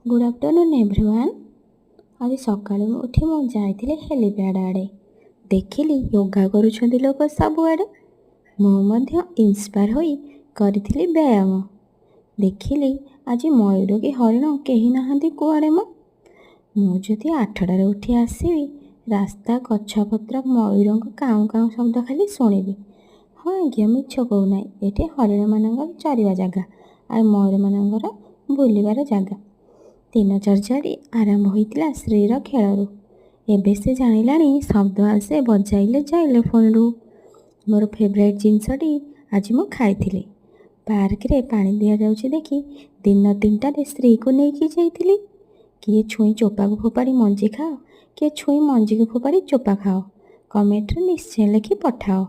Good afternoon everyone. आज सकाळु उठी मु जाइथिले हेलीपैड आड़े देखिली योगा करुछंती लोक सबुआड़े। मु इंस्पायर होई करिथिली व्यायाम। देखिली आज मयूर कि हरिण केही नाहांती कुआड़े मु जदि 8टारे उठी आसबि रास्ता गछपत्र मयूर काऊ काऊ शब्द खाली शुणिबि। हाँ आज्ञा मिछ कहूना, ये हरिण मान चरिया जगह आ मयूर मान बुलबार जगह। दिनचर्या आरंभ होइतिला श्रीर खेलरू। एबे से जानिलाणी शब्द आसे बजाइले जाइले फोन रु। मोर फेवरेट जिनसटी आज मु खाइथिली। पार्क रे पानी दिया जाउछि देखि दिन 3टारे श्री को नेकी जाइथिली। किए छुई चोपा को फोपाड़ी मंजी खाओ, किए छुई मंजी को फोपाड़ी चोपा खाओ। कमेंट रे निश्चय लिखि पठाओ।